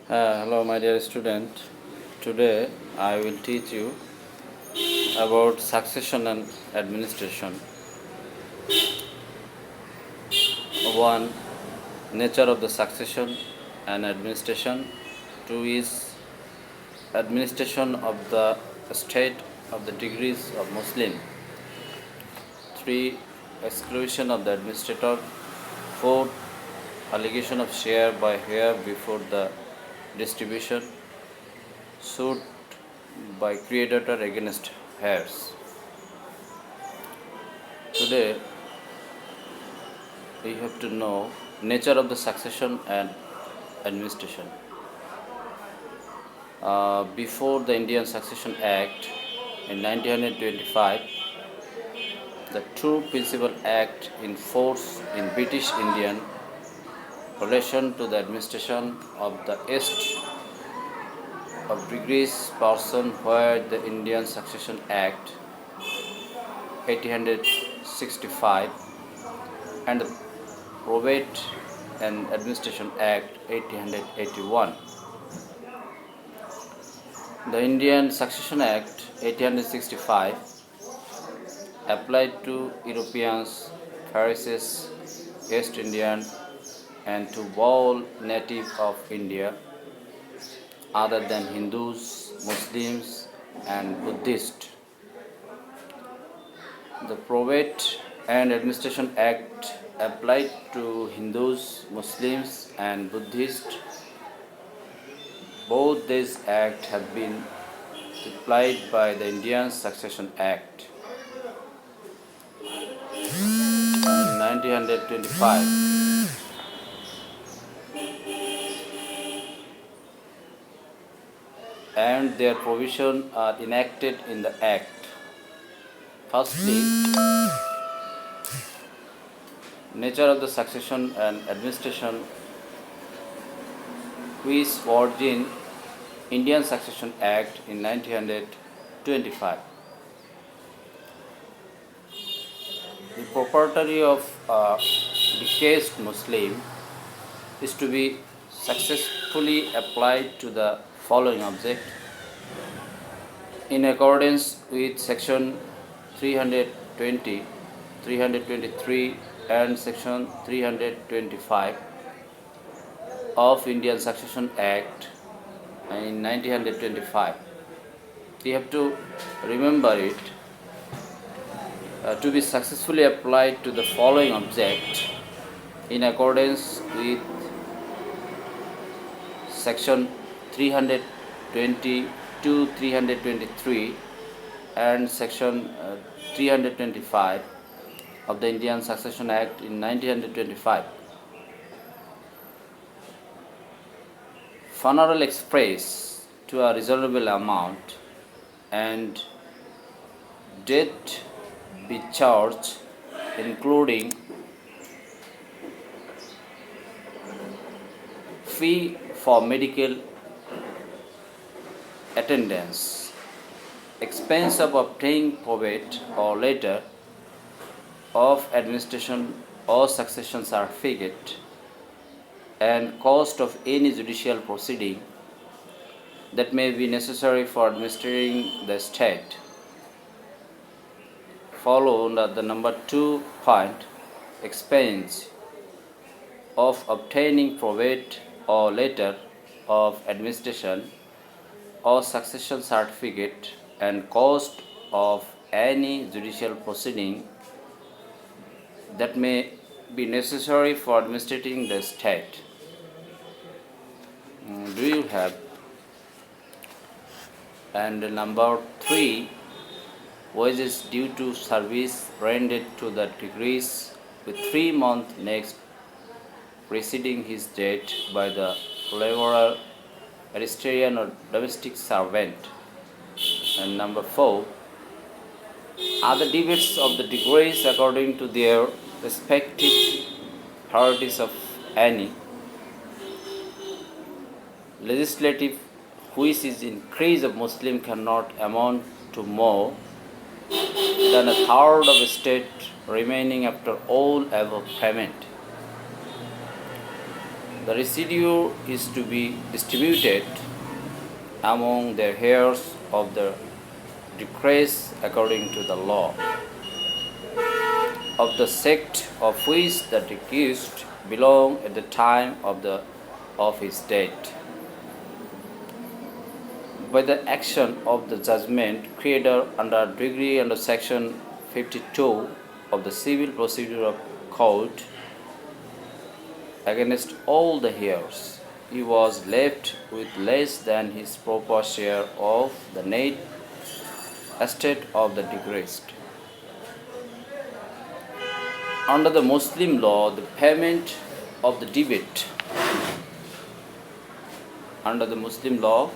Hello, my dear student. Today I will teach you about succession and administration. One, nature of the succession and administration. Two is administration of the state of the degrees of Muslim. Three, exclusion of the administrator. Four, allegation of share by heir before the distribution. Suit by creditor against heirs. Today we have to know nature of the succession and administration. Before the Indian Succession Act in 1925, the two principal act in force in British Indian relation to the administration of the East of degrees person where the Indian Succession Act 1865 and the Probate and Administration Act 1881. The Indian Succession Act 1865 applied to Europeans, Pharisees, East Indian, and to all natives of India other than Hindus, Muslims, and Buddhists. The Probate and Administration Act applied to Hindus, Muslims, and Buddhists. Both these acts have been replied by the Indian Succession Act in 1925, and their provisions are enacted in the Act. Firstly, nature of the succession and administration, which origin Indian Succession Act in 1925. The propriety of a deceased Muslim is to be successfully applied to the following object in accordance with section 320, 323 and section 325 of Indian Succession Act in 1925. We have to remember it to be successfully applied to the following object in accordance with section 320 to 323 and section 325 of the Indian Succession Act in 1925. Funeral express to a reasonable amount and debt be charged including fee for medical attendance, expense of obtaining probate or letter of administration or succession certificate, and cost of any judicial proceeding that may be necessary for administering the estate. Followed the number 2 point, expense of obtaining probate or letter of administration or succession certificate, and cost of any judicial proceeding that may be necessary for administering the estate. Do you have? And number 3, wages due to service rendered to the degrees with 3 months next preceding his death by the laborer, Aristrian or domestic servant. And number 4, other debates of the degrees according to their respective priorities of any legislative which is increase of Muslim cannot amount to more than a third of estate remaining after all above payment. The residue is to be distributed among the heirs of the deceased according to the law of the sect of which the deceased belonged at the time of his death. By the action of the judgment creator under degree under section 52 of the Civil Procedure Code against all the heirs, he was left with less than his proper share of the net estate of the deceased. Under the Muslim law, the payment of the debit. Under the Muslim law,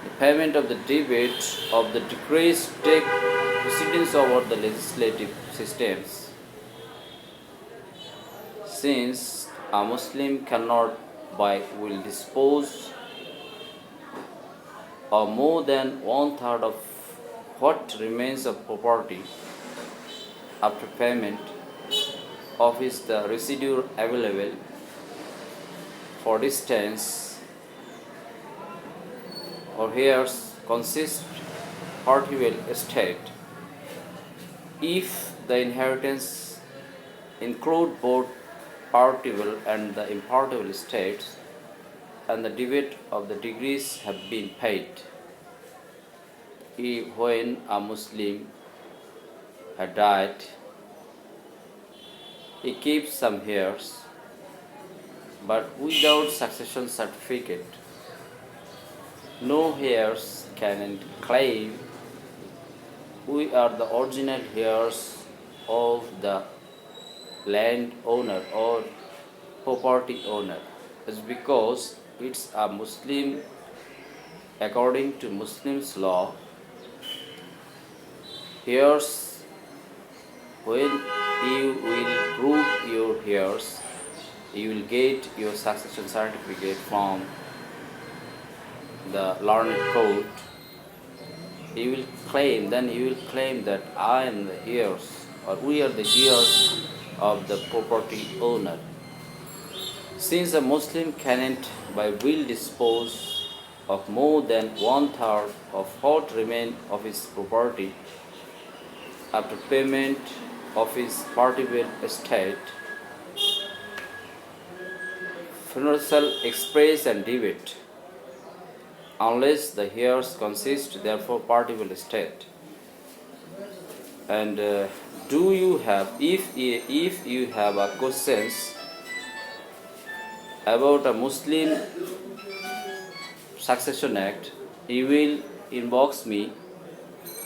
the payment of the debit of the deceased take precedence over the legislative systems. Since a Muslim cannot by will dispose of more than one-third of what remains of property after payment of is the residue available for distance or heirs consist partial estate if the inheritance include both partible and the impartible estates and the debit of the degrees have been paid. When a Muslim had died, he keeps some heirs, but without succession certificate. No heirs can claim we are the original heirs of the land owner or property owner. It's because it's a Muslim, according to Muslims law, heirs, when you will prove your heirs, you will get your succession certificate from the learned court. You will claim that I am the heirs or we are the heirs of the property owner. Since a Muslim cannot by will dispose of more than one-third of what remains of his property after payment of his partible estate, funeral express and debit, unless the heirs consist therefore partible estate. And do you have, if you have a questions about a Muslim Succession Act, you will inbox me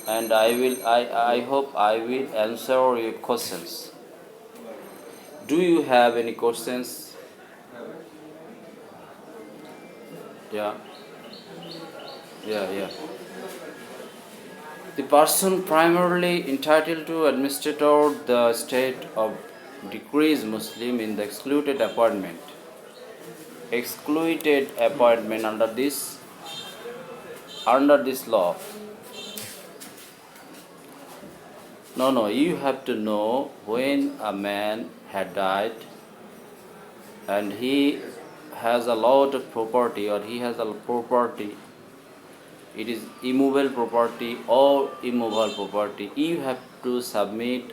and I hope I will answer your questions. Do you have any questions? Yeah. The person primarily entitled to administer the estate of deceased Muslim in the excluded appointment under this law. No, you have to know when a man had died and he has a lot of property or he has a property, it is immovable property or immovable property, you have to submit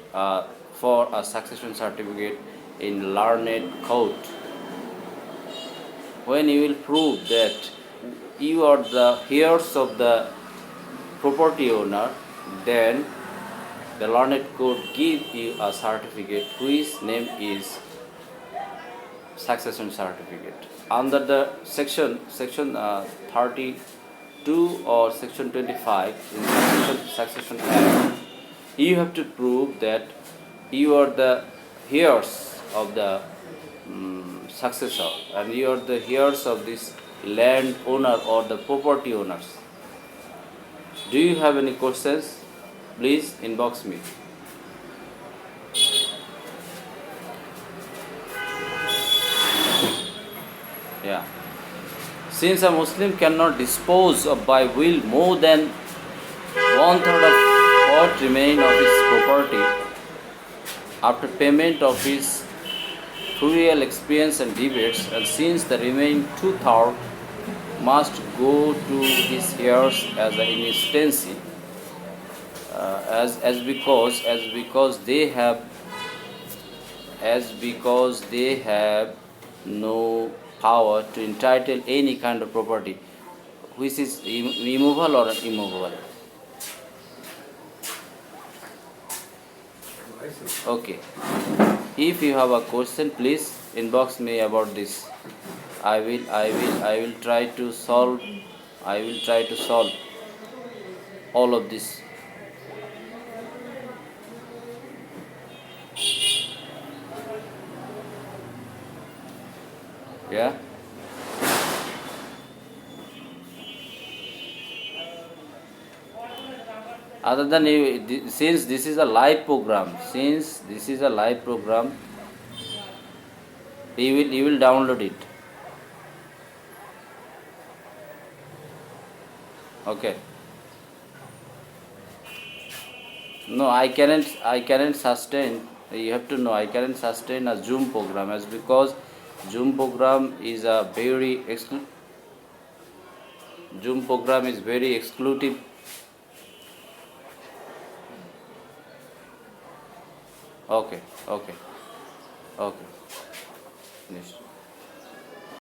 for a succession certificate in learned court. When you will prove that you are the heirs of the property owner, then the learned court give you a certificate whose name is succession certificate. Under the section 32 or section 25 in Succession Act, you have to prove that you are the heirs of the successor and you are the heirs of this land owner or the property owners. Do you have any questions? Please inbox me. Yeah. Since a Muslim cannot dispose of by will more than one-third of what remains of his property after payment of his through real experience and debates, and since the remaining two-thirds must go to his heirs as an instancy, as they have no power to entitle any kind of property which is immovable or immovable. Okay. If you have a question, please inbox me about this. I will try to solve. I will try to solve all of this. Yeah. Other than since this is a live program, you will download it. Okay. No, I cannot sustain. You have to know I cannot sustain a Zoom program, as because Zoom program is a Zoom program is very exclusive. Okay, okay, okay. Finished.